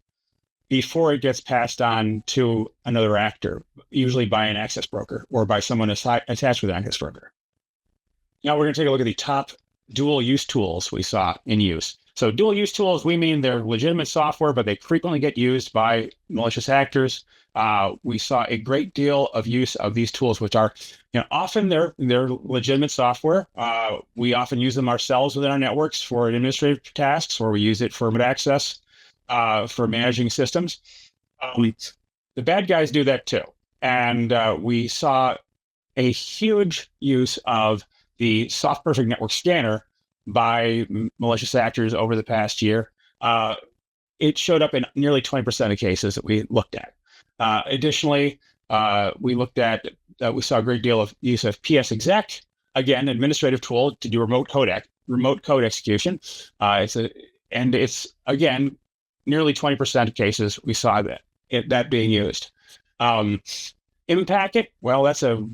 before it gets passed on to another actor, usually by an access broker or by someone attached with an access broker. Now we're going to take a look at the top dual use tools we saw in use. So dual use tools, we mean they're legitimate software, but they frequently get used by malicious actors. We saw a great deal of use of these tools, which are, often they're legitimate software. We often use them ourselves within our networks for administrative tasks, or we use it for remote access, for managing systems. The bad guys do that too. And we saw a huge use of the Soft Perfect Network Scanner by malicious actors over the past year. It showed up in nearly 20% of cases that we looked at. Additionally, we saw a great deal of use of PSExec, again, administrative tool to do remote code execution. It's again, nearly 20% of cases we saw that being used. Impacket, well, that's a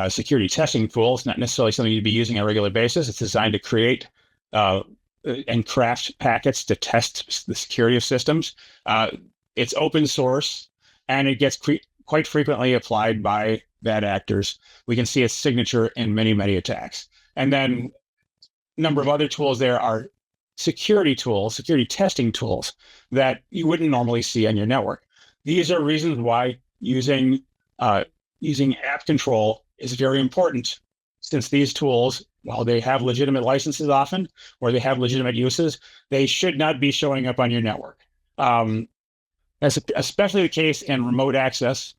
security testing tool. It's not necessarily something you'd be using on a regular basis. It's designed to create and craft packets to test the security of systems. It's open source, and it gets quite frequently applied by bad actors. We can see its signature in many, many attacks. And then a number of other tools there are security tools, security testing tools that you wouldn't normally see on your network. These are reasons why using using app control is very important, since these tools, while they have legitimate licenses often, or they have legitimate uses, they should not be showing up on your network. That's especially the case in remote access.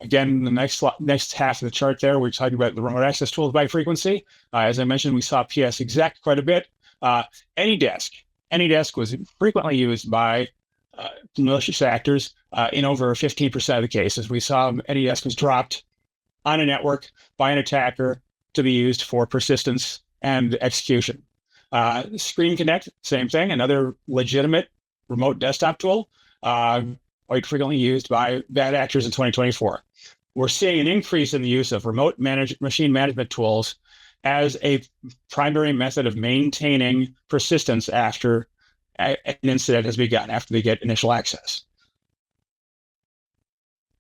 Again, the next half of the chart there, we're talking about the remote access tools by frequency. As I mentioned, we saw PS Exec quite a bit. AnyDesk was frequently used by malicious actors in over 15% of the cases. We saw AnyDesk was dropped on a network by an attacker to be used for persistence and execution. Screen Connect, same thing, another legitimate remote desktop tool, quite frequently used by bad actors in 2024. We're seeing an increase in the use of remote machine management tools as a primary method of maintaining persistence after an incident has begun, after they get initial access.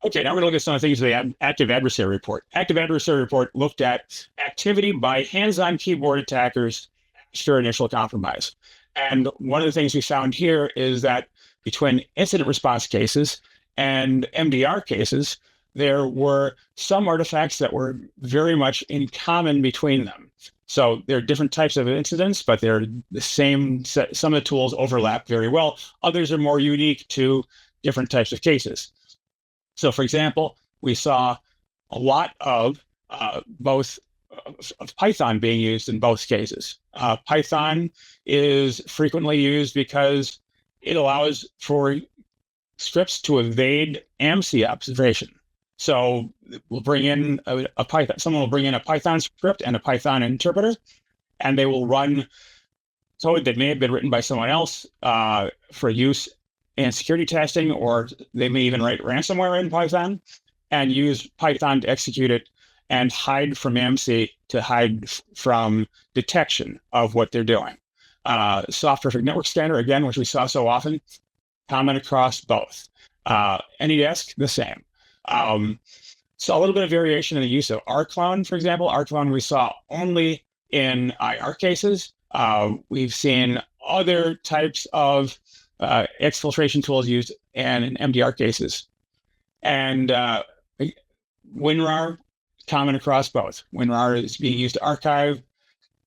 Okay, now we're going to look at some of the things in the Active Adversary Report. Active Adversary Report looked at activity by hands-on keyboard attackers after initial compromise. And one of the things we found here is that between incident response cases and MDR cases, there were some artifacts that were very much in common between them. So there are different types of incidents, but they're the same. Some of the tools overlap very well. Others are more unique to different types of cases. So, for example, we saw a lot of both of Python being used in both cases. Python is frequently used because it allows for scripts to evade AMSI observation. So we'll bring in a Python. Someone will bring in a Python script and a Python interpreter, and they will run code that may have been written by someone else for use in security testing, or they may even write ransomware in Python and use Python to execute it and hide from AMSI to hide from detection of what they're doing. Soft Perfect Network Scanner, again, which we saw so often, common across both. AnyDesk, the same. So a little bit of variation in the use of rclone, for example. rclone we saw only in IR cases. We've seen other types of exfiltration tools used in MDR cases. And WinRAR, common across both. WinRAR is being used to archive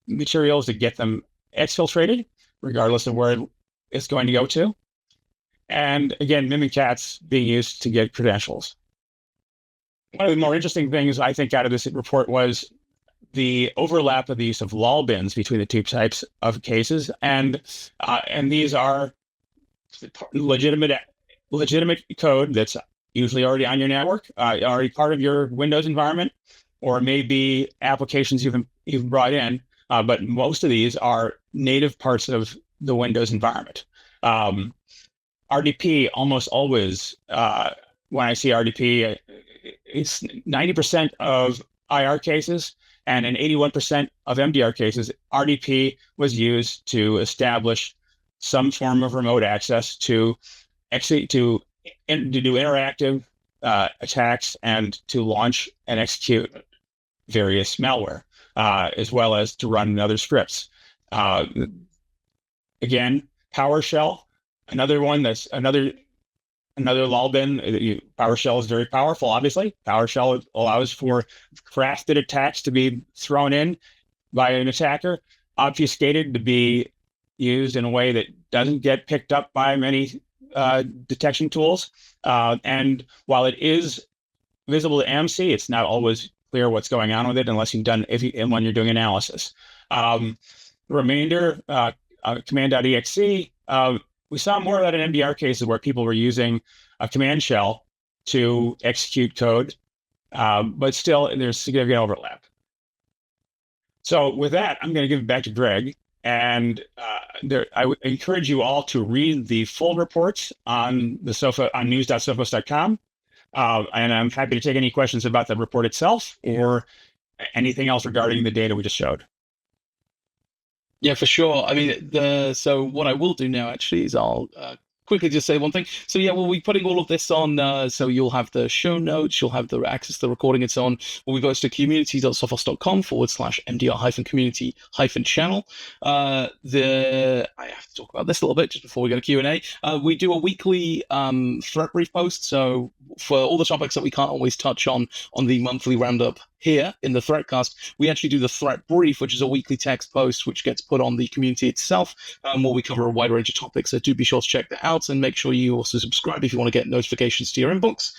materials to get them exfiltrated, regardless of where it's going to go to. And again, Mimikatz being used to get credentials. One of the more interesting things I think out of this report was the overlap of the use of lol bins between the two types of cases, and these are legitimate code that's usually already on your network, already part of your Windows environment, or maybe applications you've brought in. But most of these are native parts of the Windows environment. RDP almost always, when I see RDP, it's 90% of IR cases, and in 81% of MDR cases, RDP was used to establish some form of remote access to do interactive attacks and to launch and execute various malware, as well as to run other scripts. Again, PowerShell, another one that's another lol bin. PowerShell is very powerful, obviously. PowerShell allows for crafted attacks to be thrown in by an attacker, obfuscated to be used in a way that doesn't get picked up by many detection tools. And while it is visible to AMSI, it's not always clear what's going on with it unless when you're doing analysis. The remainder, command.exe, we saw more of that in MDR cases where people were using a command shell to execute code, but still there's significant overlap. So with that, I'm going to give it back to Greg. And I would encourage you all to read the full reports on on news.sophos.com. And I'm happy to take any questions about the report itself or anything else regarding the data we just showed. Yeah, for sure. I mean, so what I will do now actually is I'll quickly just say one thing. So yeah, we'll be putting all of this on. So you'll have the show notes, you'll have the access to the recording and so on. We'll be posted to communities.sophos.com/MDR-community-channel. I have to talk about this a little bit just before we go to Q&A. We do a weekly threat brief post. So for all the topics that we can't always touch on the monthly roundup here in the ThreatCast, we actually do the threat brief, which is a weekly text post which gets put on the community itself, where we cover a wide range of topics. So do be sure to check that out, and make sure you also subscribe if you want to get notifications to your inbox.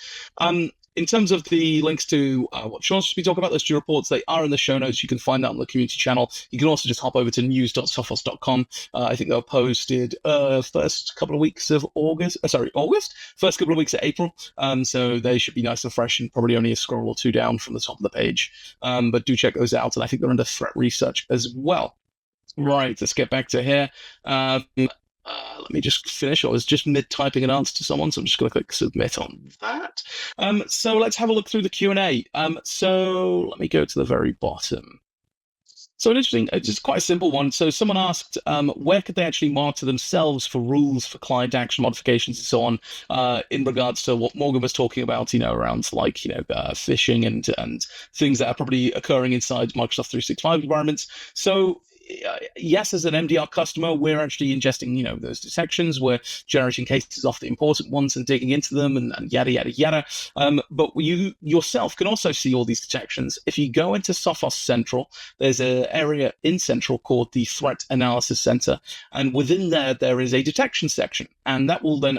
In terms of the links to what Sean's just been talking about, those two reports, they are in the show notes. You can find that on the community channel. You can also just hop over to news.sophos.com. I think they were posted first couple of weeks of August. First couple of weeks of April. So they should be nice and fresh, and probably only a scroll or two down from the top of the page. But do check those out, and I think they're under threat research as well. Right, let's get back to here. Let me just finish. I was just mid-typing an answer to someone, so I'm just going to click submit on that. So let's have a look through the Q&A. So let me go to the very bottom. So an interesting, just quite a simple one. So someone asked, where could they actually monitor themselves for rules for client action modifications and so on, in regards to what Morgan was talking about, around like, phishing and things that are probably occurring inside Microsoft 365 environments. So yes, as an MDR customer, we're actually ingesting, those detections. We're generating cases off the important ones and digging into them and yada, yada, yada. But you yourself can also see all these detections. If you go into Sophos Central, there's an area in Central called the Threat Analysis Center. And within there is a detection section. And that will then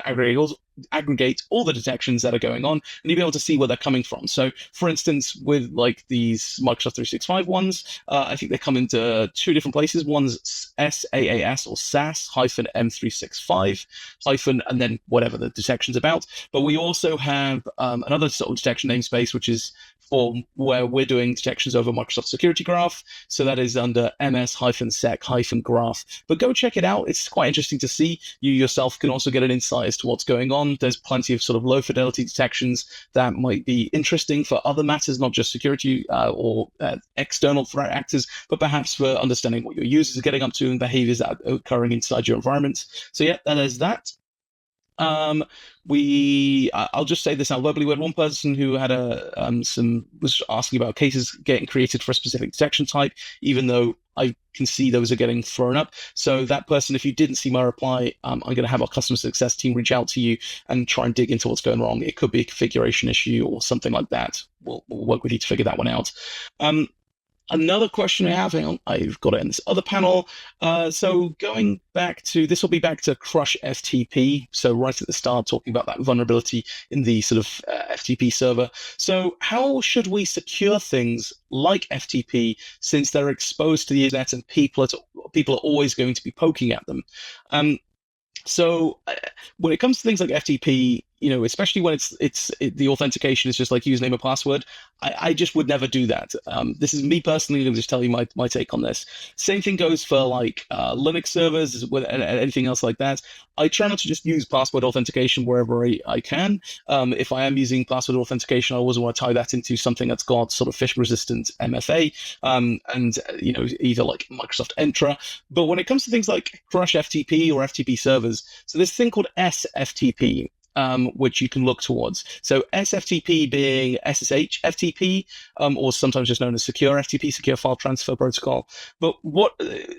aggregate all the detections that are going on, and you'll be able to see where they're coming from. So, for instance, with like these Microsoft 365 ones, I think they come into two different places. One's SaaS or SAS -M365 and then whatever the detection's about. But we also have another sort of detection namespace, which is for where we're doing detections over Microsoft Security Graph. So that is under ms-sec-graph. But go check it out. It's quite interesting to see. You yourself can also get an insight as to what's going on. There's plenty of sort of low fidelity detections that might be interesting for other matters, not just security or external threat actors, but perhaps for understanding what your users are getting up to and behaviors that are occurring inside your environment. So yeah, that is that. I'll just say this now verbally. We had one person who had was asking about cases getting created for a specific detection type, even though I can see those are getting thrown up. So that person, if you didn't see my reply, I'm going to have our customer success team reach out to you and try and dig into what's going wrong. It could be a configuration issue or something like that. We'll work with you to figure that one out. Another question I have, hang on, I've got it in this other panel. So going back to, this will be back to Crush FTP. So right at the start, talking about that vulnerability in the sort of FTP server. So how should we secure things like FTP, since they're exposed to the internet and people are always going to be poking at them? So when it comes to things like FTP, especially when the authentication is just like username and password, I just would never do that. This is me personally. Let me just tell you my take on this. Same thing goes for like Linux servers and anything else like that. I try not to just use password authentication wherever I can. If I am using password authentication, I always want to tie that into something that's got sort of phishing-resistant MFA, and either like Microsoft Entra. But when it comes to things like Crush FTP or FTP servers, so this thing called SFTP, which you can look towards. So SFTP being SSH FTP, or sometimes just known as Secure FTP, Secure File Transfer Protocol. But what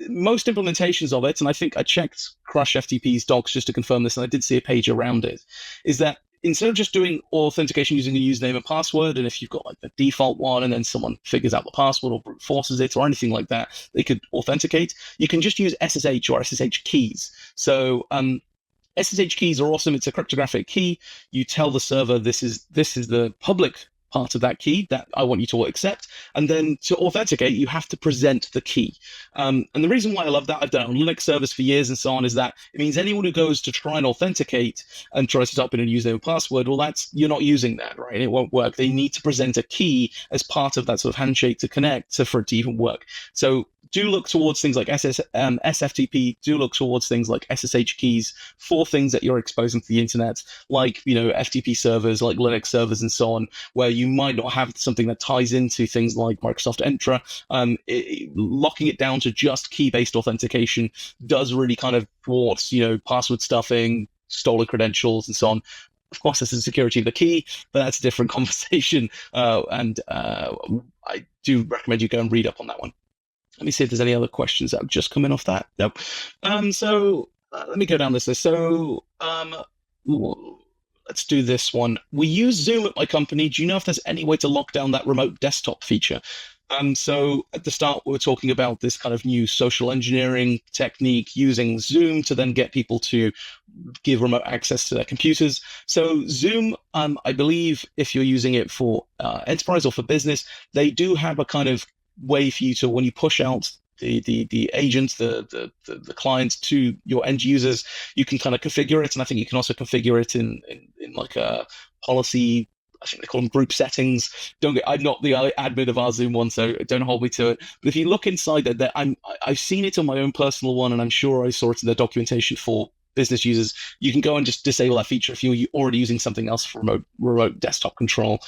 most implementations of it, and I think I checked Crush FTP's docs just to confirm this, and I did see a page around it, is that instead of just doing authentication using a username and password, and if you've got like the default one and then someone figures out the password or brute forces it or anything like that, they could authenticate, you can just use SSH or SSH keys. So SSH keys are awesome. It's a cryptographic key. You tell the server this is the public part of that key that I want you to accept, and then to authenticate, you have to present the key. And the reason why I love that, I've done it on Linux servers for years and so on, is that it means anyone who goes to try and authenticate and tries to type in a username and password, well, you're not using that, right? It won't work. They need to present a key as part of that sort of handshake to connect for it to even work. So do look towards things like SFTP, do look towards things like SSH keys for things that you're exposing to the internet, like, FTP servers, like Linux servers and so on, where you might not have something that ties into things like Microsoft Entra. Locking it down to just key-based authentication does really kind of thwart, password stuffing, stolen credentials and so on. Of course, this is security of the key, but that's a different conversation. I do recommend you go and read up on that one. Let me see if there's any other questions that have just come in off that. Nope. Let me go down this list. Let's do this one. We use Zoom at my company. Do you know if there's any way to lock down that remote desktop feature? So at the start, we were talking about this kind of new social engineering technique using Zoom to then get people to give remote access to their computers. So Zoom, I believe if you're using it for enterprise or for business, they do have a kind of way for you to, when you push out the agents, the clients to your end users, you can kind of configure it. And I think you can also configure it in like a policy, I think they call them group settings. I'm not the admin of our Zoom one, so don't hold me to it. But if you look inside there, I've seen it on my own personal one, and I'm sure I saw it in the documentation for business users. You can go and just disable that feature if you're already using something else for remote desktop control.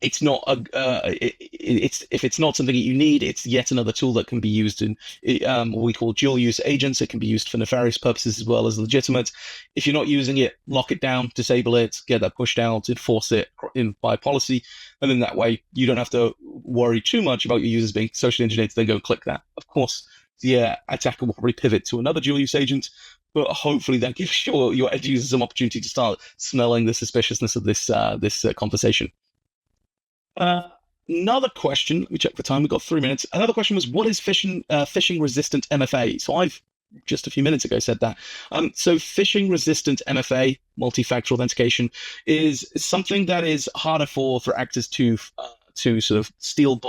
It's not if it's not something that you need, it's yet another tool that can be used in what we call dual use agents. It can be used for nefarious purposes as well as legitimate. If you're not using it, lock it down, disable it, get that pushed out, enforce it by policy, and then that way you don't have to worry too much about your users being socially engineered to then go and click that. Of course, the attacker will probably pivot to another dual use agent, but hopefully that gives your end users some opportunity to start smelling the suspiciousness of this conversation. Another question, let me check the time, we've got 3 minutes. Another question was, what is phishing resistant MFA? So I've just a few minutes ago said that. So phishing resistant MFA, multi-factor authentication, is something that is harder for threat actors to sort of steal,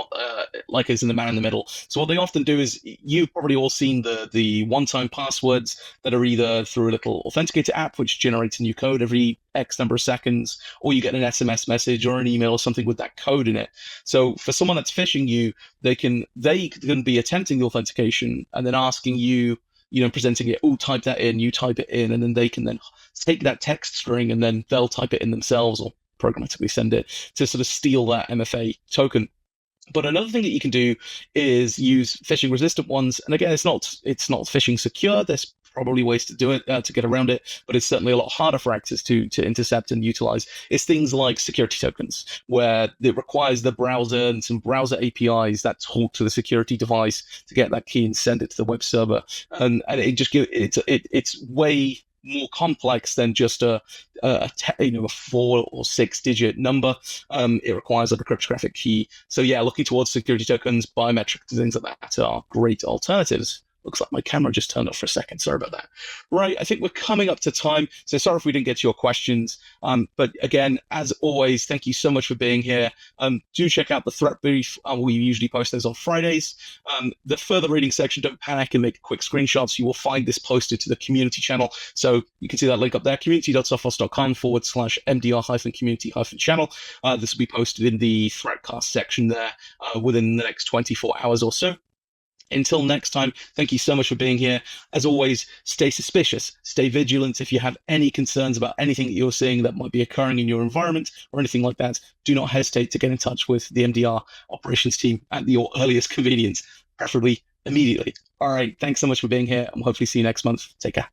like is in the man in the middle. So what they often do is, you've probably all seen the one-time passwords that are either through a little authenticator app, which generates a new code every X number of seconds, or you get an SMS message or an email or something with that code in it. So for someone that's phishing you, they can be attempting the authentication and then asking you, presenting it, type that in, you type it in, and then they can then take that text string and then they'll type it in themselves or programmatically send it to sort of steal that MFA token. But another thing that you can do is use phishing resistant ones. And again, it's not phishing secure. There's probably ways to do it, to get around it, but it's certainly a lot harder for actors to intercept and utilize. It's things like security tokens, where it requires the browser and some browser APIs that talk to the security device to get that key and send it to the web server. And it just it's way more complex than just a 4 or 6 digit number. It requires a cryptographic key. So yeah, looking towards security tokens, biometrics, things like that are great alternatives. Looks like my camera just turned off for a second. Sorry about that. Right, I think we're coming up to time. So sorry if we didn't get to your questions. But again, as always, thank you so much for being here. Do check out the threat brief. We usually post those on Fridays. The further reading section, don't panic and make quick screenshots. You will find this posted to the community channel. So you can see that link up there, community.sophos.com/MDR-community-channel. This will be posted in the ThreatCast section there within the next 24 hours or so. Until next time, thank you so much for being here. As always, stay suspicious, stay vigilant. If you have any concerns about anything that you're seeing that might be occurring in your environment or anything like that, do not hesitate to get in touch with the MDR operations team at your earliest convenience, preferably immediately. All right, thanks so much for being here, and we'll hopefully see you next month. Take care.